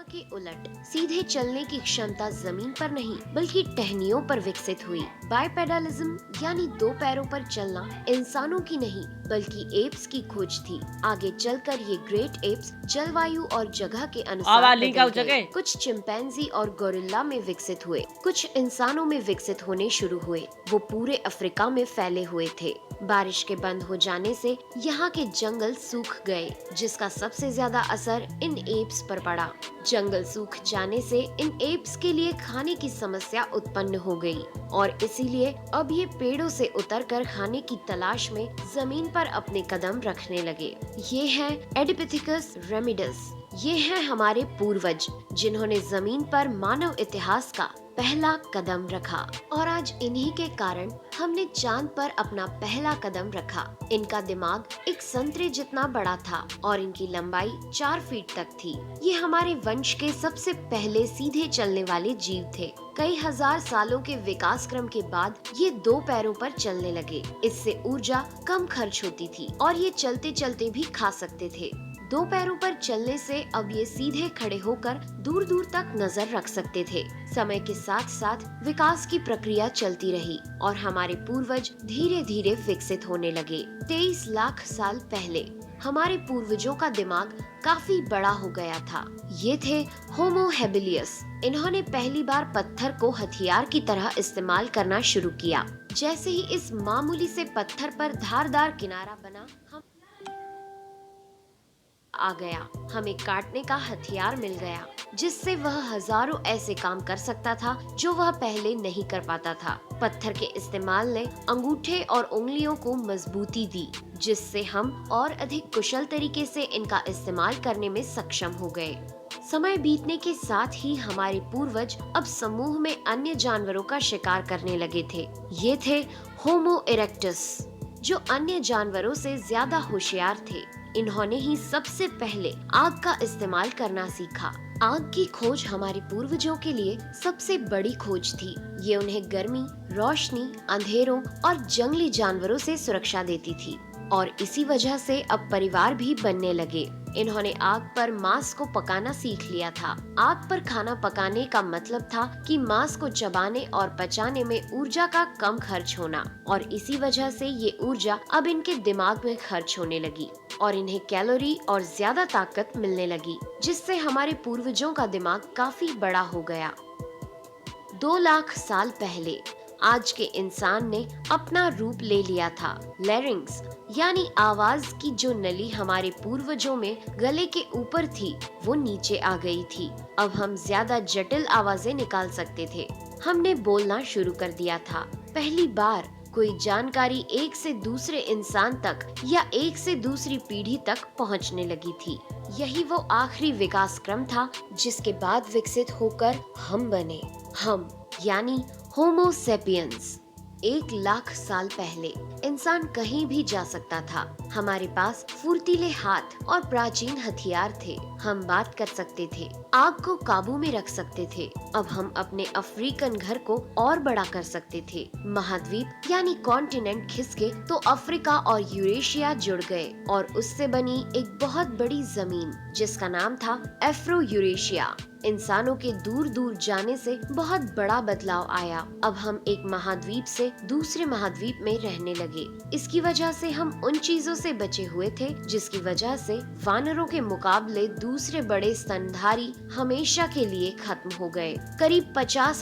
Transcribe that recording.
के उलट सीधे चलने की क्षमता जमीन पर नहीं बल्कि टहनियों पर विकसित हुई। बाइपेडलिज्म यानी दो पैरों पर चलना इंसानों की नहीं बल्कि एप्स की खोज थी। आगे चलकर ये ग्रेट एप्स जलवायु और जगह के अनुसार आवाज लिंक बदल आउट गए। जगह कुछ चिंपैंजी और गोरिल्ला में विकसित हुए, कुछ इंसानों में विकसित होने शुरू हुए। वो पूरे अफ्रीका में फैले हुए थे। बारिश के बंद हो जाने से यहाँ के जंगल सूख गए, जिसका सबसे ज्यादा असर इन एप्स पर पड़ा। जंगल सूख जाने से इन एप्स के लिए खाने की समस्या उत्पन्न हो गई और इसीलिए अब ये पेड़ों से उतरकर खाने की तलाश में जमीन पर अपने कदम रखने लगे। ये हैं एडिपिथेकस रेमिडस। ये हैं हमारे पूर्वज जिन्होंने जमीन पर मानव इतिहास का पहला कदम रखा और आज इन्हीं के कारण हमने चांद पर अपना पहला कदम रखा। इनका दिमाग एक संतरे जितना बड़ा था और इनकी लंबाई 4 फीट तक थी। ये हमारे वंश के सबसे पहले सीधे चलने वाले जीव थे। कई हजार सालों के विकास क्रम के बाद ये दो पैरों पर चलने लगे। इससे ऊर्जा कम खर्च होती थी और ये चलते चलते भी खा सकते थे। दो पैरों पर चलने से अब ये सीधे खड़े होकर दूर दूर तक नजर रख सकते थे। समय के साथ साथ विकास की प्रक्रिया चलती रही और हमारे पूर्वज धीरे धीरे विकसित होने लगे। 23 लाख साल पहले हमारे पूर्वजों का दिमाग काफी बड़ा हो गया था। ये थे होमो हेबिलियस। इन्होंने पहली बार पत्थर को हथियार की तरह इस्तेमाल करना शुरू किया। जैसे ही इस मामूली से पत्थर पर धारदार किनारा बना, हम आ गया। हमें काटने का हथियार मिल गया, जिससे वह हजारों ऐसे काम कर सकता था जो वह पहले नहीं कर पाता था। पत्थर के इस्तेमाल ने अंगूठे और उंगलियों को मजबूती दी, जिससे हम और अधिक कुशल तरीके से इनका इस्तेमाल करने में सक्षम हो गए। समय बीतने के साथ ही हमारे पूर्वज अब समूह में अन्य जानवरों का शिकार करने लगे थे। ये थे होमो इरेक्टस, जो अन्य जानवरों से ज्यादा होशियार थे। इन्होंने ही सबसे पहले आग का इस्तेमाल करना सीखा। आग की खोज हमारे पूर्वजों के लिए सबसे बड़ी खोज थी। ये उन्हें गर्मी, रोशनी, अंधेरों और जंगली जानवरों से सुरक्षा देती थी और इसी वजह से अब परिवार भी बनने लगे। इन्होंने आग पर मांस को पकाना सीख लिया था। आग पर खाना पकाने का मतलब था कि मांस को चबाने और पचाने में ऊर्जा का कम खर्च होना और इसी वजह से ये ऊर्जा अब इनके दिमाग में खर्च होने लगी और इन्हें कैलोरी और ज्यादा ताकत मिलने लगी, जिससे हमारे पूर्वजों का दिमाग काफी बड़ा हो गया। 2 लाख साल पहले आज के इंसान ने अपना रूप ले लिया था। लैरिंग्स यानी आवाज की जो नली हमारे पूर्वजों में गले के ऊपर थी, वो नीचे आ गई थी। अब हम ज्यादा जटिल आवाजें निकाल सकते थे। हमने बोलना शुरू कर दिया था। पहली बार कोई जानकारी एक से दूसरे इंसान तक या एक से दूसरी पीढ़ी तक पहुंचने लगी थी। यही वो आखिरी विकास क्रम था जिसके बाद विकसित होकर हम बने। हम यानी होमो सेपियंस। 1 लाख साल पहले इंसान कहीं भी जा सकता था। हमारे पास फुर्तीले हाथ और प्राचीन हथियार थे। हम बात कर सकते थे, आग को काबू में रख सकते थे। अब हम अपने अफ्रीकन घर को और बड़ा कर सकते थे। महाद्वीप यानी कॉन्टिनेंट खिसके तो अफ्रीका और यूरेशिया जुड़ गए और उससे बनी एक बहुत बड़ी जमीन जिसका नाम था एफ्रो यूरेशिया। इंसानों के दूर दूर जाने से बहुत बड़ा बदलाव आया। अब हम एक महाद्वीप से दूसरे महाद्वीप में रहने लगे। इसकी वजह से हम उन चीजों से बचे हुए थे जिसकी वजह से वानरों के मुकाबले दूसरे बड़े स्तनधारी हमेशा के लिए खत्म हो गए। करीब 50